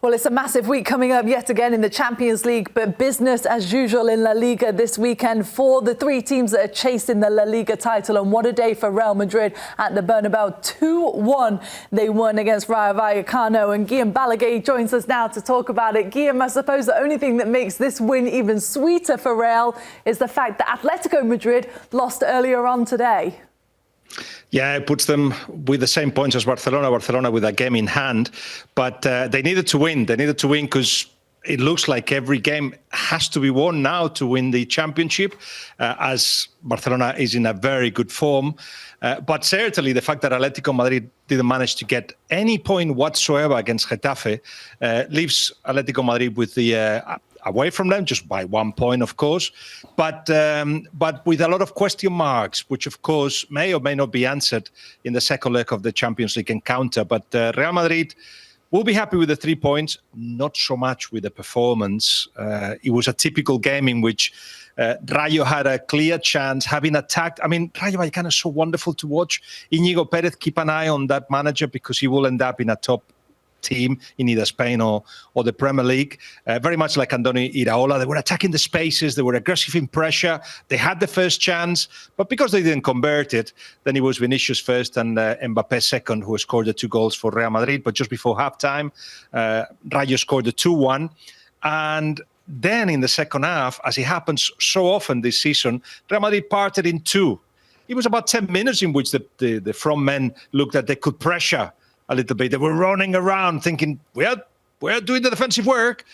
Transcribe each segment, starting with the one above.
Well, it's a massive week coming up yet again in the Champions League, but business as usual in La Liga this weekend for the three teams that are chasing the La Liga title. And what a day for Real Madrid at the Bernabeu. 2-1 they won against Rayo Vallecano. And Guillem Balagué joins us now to talk about it. Guillem, I suppose the only thing that makes this win even sweeter for Real is the fact that Atletico Madrid lost earlier on today. Yeah, it puts them with the same points as Barcelona with a game in hand. But they needed to win. They needed to win because it looks like every game has to be won now to win the championship, as Barcelona is in a very good form. But certainly the fact that Atletico Madrid didn't manage to get any point whatsoever against Getafe leaves Atletico Madrid with the away from them, just by 1 point, of course, but with a lot of question marks, which, of course, may or may not be answered in the second leg of the Champions League encounter. But Real Madrid will be happy with the 3 points, not so much with the performance. It was a typical game in which Rayo had a clear chance, having attacked. I mean, Rayo Vallecano is so wonderful to watch. Íñigo Pérez, keep an eye on that manager because he will end up in a top team in either Spain or the Premier League. Very much like Andoni Iraola, they were attacking the spaces, they were aggressive in pressure, they had the first chance, but because they didn't convert it, then it was Vinicius first and Mbappé second, who scored the 2 goals for Real Madrid. But just before halftime, Rayo scored the 2-1. And then in the second half, as it happens so often this season, Real Madrid parted in two. It was about 10 minutes in which the front men looked that they could pressure a little bit. They were running around thinking, we're doing the defensive work,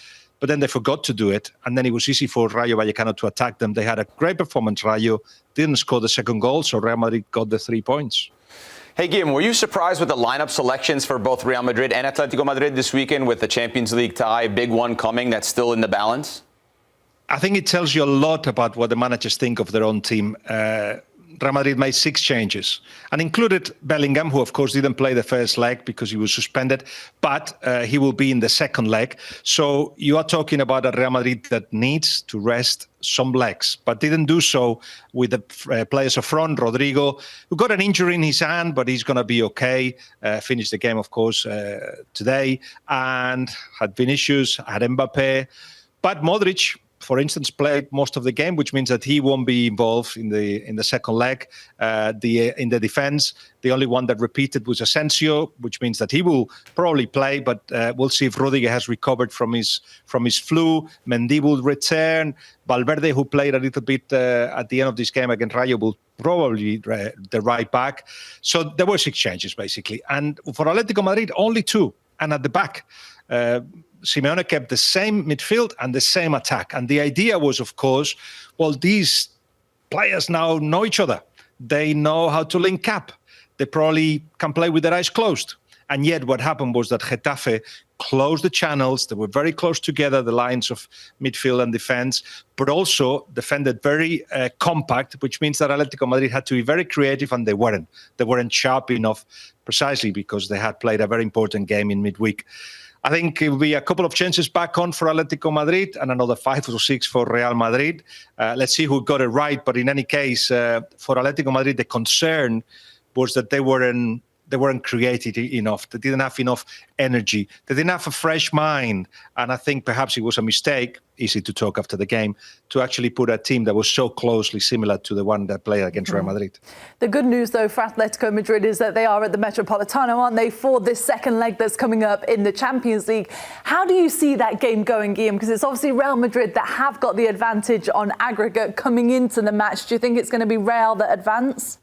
but then they forgot to do it. And then it was easy for Rayo Vallecano to attack them. They had a great performance. Rayo didn't score the second goal, so Real Madrid got the 3 points. Hey, Guillem, were you surprised with the lineup selections for both Real Madrid and Atletico Madrid this weekend with the Champions League tie, big one coming that's still in the balance? I think it tells you a lot about what the managers think of their own team. Real Madrid made 6 changes and included Bellingham, who, of course, didn't play the first leg because he was suspended, but he will be in the second leg. So you are talking about a Real Madrid that needs to rest some legs, but didn't do so with the players up front. Rodrigo, who got an injury in his hand, but he's going to be okay. Finished the game, of course, today. And had Vinicius, had Mbappé, but Modric, for instance, played most of the game, which means that he won't be involved in the second leg. In the defense, the only one that repeated was Asensio, which means that he will probably play, but we'll see if Rudiger has recovered from his flu. Mendy will return. Valverde, who played a little bit at the end of this game against Rayo, will probably the right back. So there were 6 changes, basically. And for Atletico Madrid, only 2. And at the back, Simeone kept the same midfield and the same attack. And the idea was, of course, well, these players now know each other. They know how to link up. They probably can play with their eyes closed. And yet what happened was that Getafe closed the channels. They were very close together, the lines of midfield and defense, but also defended very compact, which means that Atletico Madrid had to be very creative, and they weren't. They weren't sharp enough precisely because they had played a very important game in midweek. I think it will be a couple of chances back on for Atletico Madrid and another 5 or 6 for Real Madrid. Let's see who got it right. But in any case, for Atletico Madrid, the concern was that they weren't creative enough. They didn't have enough energy. They didn't have a fresh mind. And I think perhaps it was a mistake, easy to talk after the game, to actually put a team that was so closely similar to the one that played against Real Madrid. The good news, though, for Atletico Madrid is that they are at the Metropolitano, aren't they, for this second leg that's coming up in the Champions League. How do you see that game going, Guillem? Because it's obviously Real Madrid that have got the advantage on aggregate coming into the match. Do you think it's going to be Real that advance?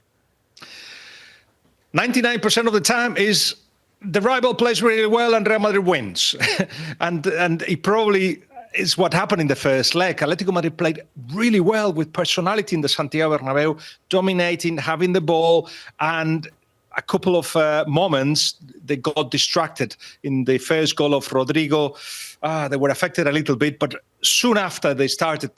99% of the time is the rival plays really well and Real Madrid wins. and it probably is what happened in the first leg. Atletico Madrid played really well with personality in the Santiago Bernabeu, dominating, having the ball, and a couple of moments they got distracted. In the first goal of Rodrigo, they were affected a little bit, but soon after they started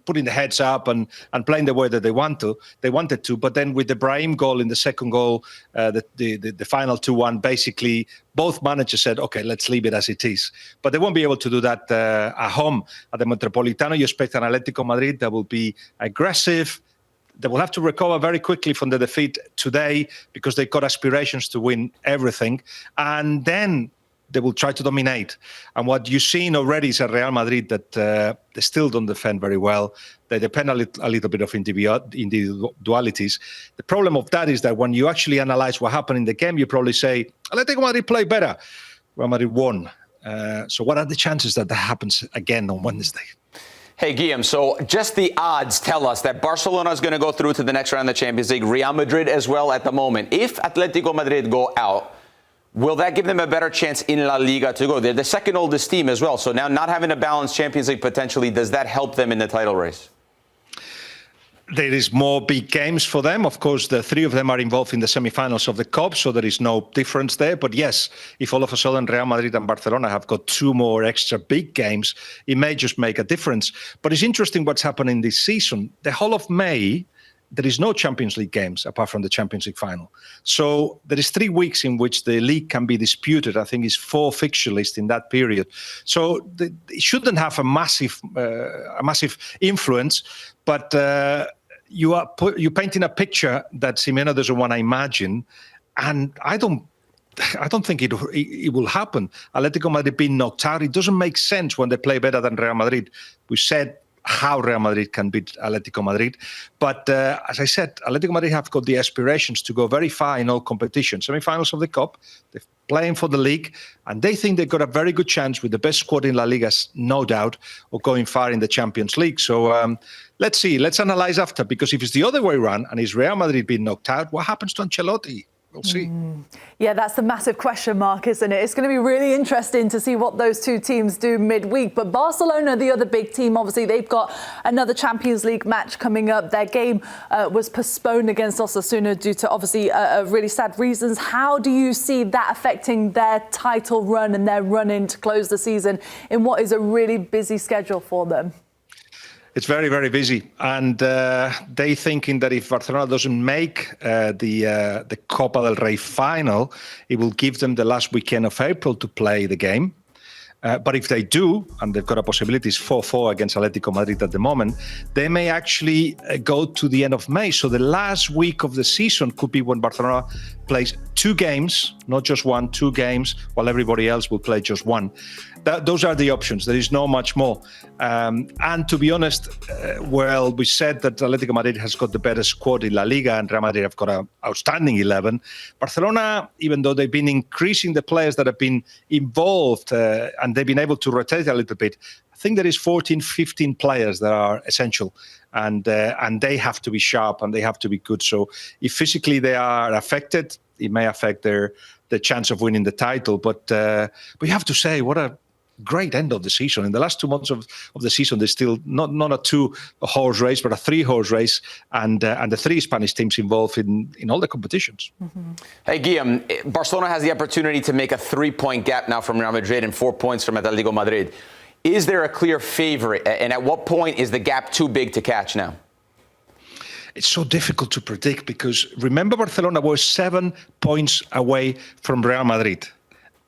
putting the heads up and playing the way that they wanted to. But then with the Brahim goal in the second goal, the final 2-1, basically both managers said, okay, let's leave it as it is. But they won't be able to do that at home. At the Metropolitano, you expect an Atletico Madrid that will be aggressive. They will have to recover very quickly from the defeat today because they've got aspirations to win everything. And then they will try to dominate. And what you've seen already is at Real Madrid that they still don't defend very well. They depend a little bit of individualities. The problem of that is that when you actually analyze what happened in the game, you probably say, Atletico Madrid played better. Real Madrid won. So what are the chances that happens again on Wednesday? Hey, Guillem, so just the odds tell us that Barcelona is going to go through to the next round of the Champions League, Real Madrid as well at the moment. If Atletico Madrid go out, will that give them a better chance in La Liga to go? They're the second oldest team as well. So now not having a balanced Champions League potentially, does that help them in the title race? There is more big games for them. Of course, the three of them are involved in the semi-finals of the Cup, so there is no difference there. But yes, if all of a sudden Real Madrid and Barcelona have got two more extra big games, it may just make a difference. But it's interesting what's happening this season. The whole of May, there is no Champions League games apart from the Champions League final. So there is 3 weeks in which the league can be disputed. I think it's 4 fixture lists in that period. So it shouldn't have a massive influence, but you're painting a picture that Simeone doesn't want to imagine, and I don't think it will happen. Atletico Madrid being knocked out, it doesn't make sense when they play better than Real Madrid. We said how Real Madrid can beat Atletico Madrid. But as I said, Atletico Madrid have got the aspirations to go very far in all competitions. Semi-finals of the Cup, they're playing for the league, and they think they've got a very good chance with the best squad in La Liga, no doubt, of going far in the Champions League. So let's see. Let's analyze after, because if it's the other way around and it's Real Madrid being knocked out, what happens to Ancelotti? We'll see. Yeah, that's the massive question mark, isn't it? It's going to be really interesting to see what those two teams do midweek. But Barcelona, the other big team, obviously, they've got another Champions League match coming up. Their game was postponed against Osasuna due to, obviously, really sad reasons. How do you see that affecting their title run and their run-in to close the season in what is a really busy schedule for them? It's very, very busy, and they thinking that if Barcelona doesn't make the Copa del Rey final, it will give them the last weekend of April to play the game. But if they do, and they've got a possibility, it's 4-4 against Atletico Madrid at the moment, they may actually go to the end of May. So the last week of the season could be when Barcelona plays 2 games, not just 1, 2 games, while everybody else will play just 1. Those are the options. There is no much more. And to be honest, well, we said that Atletico Madrid has got the better squad in La Liga and Real Madrid have got an outstanding 11. Barcelona, even though they've been increasing the players that have been involved and they've been able to rotate a little bit, I think there is 14, 15 players that are essential. And they have to be sharp and they have to be good. So if physically they are affected, it may affect their chance of winning the title. But we have to say, what a great end of the season. In the last 2 months of the season, there's still not a 2-horse race, but a 3-horse race, and the 3 Spanish teams involved in all the competitions. Mm-hmm. Hey, Guillem, Barcelona has the opportunity to make a 3-point gap now from Real Madrid and 4 points from Atletico Madrid. Is there a clear favorite, and at what point is the gap too big to catch now? It's so difficult to predict because remember, Barcelona was 7 points away from Real Madrid,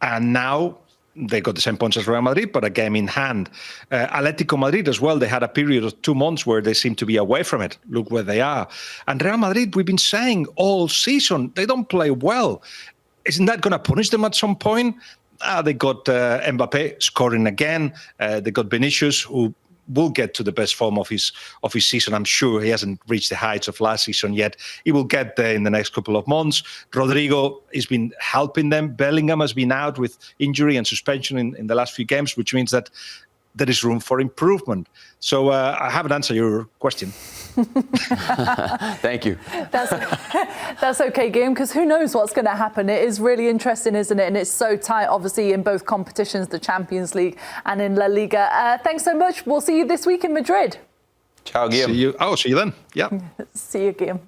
and now they got the same points as Real Madrid, but a game in hand. Atletico Madrid as well, they had a period of 2 months where they seem to be away from it. Look where they are. And Real Madrid, we've been saying all season, they don't play well. Isn't that going to punish them at some point? They got Mbappé scoring again. They got Vinicius, who will get to the best form of his season. I'm sure he hasn't reached the heights of last season yet. He will get there in the next couple of months. Rodrigo has been helping them. Bellingham has been out with injury and suspension in the last few games, which means that there is room for improvement. So I haven't answered your question. Thank you. That's okay, Guillem, because who knows what's going to happen. It is really interesting, isn't it? And it's so tight, obviously, in both competitions, the Champions League and in La Liga. Thanks so much. We'll see you this week in Madrid. Ciao, Guillem. See you then. Yeah. See you, Guillem.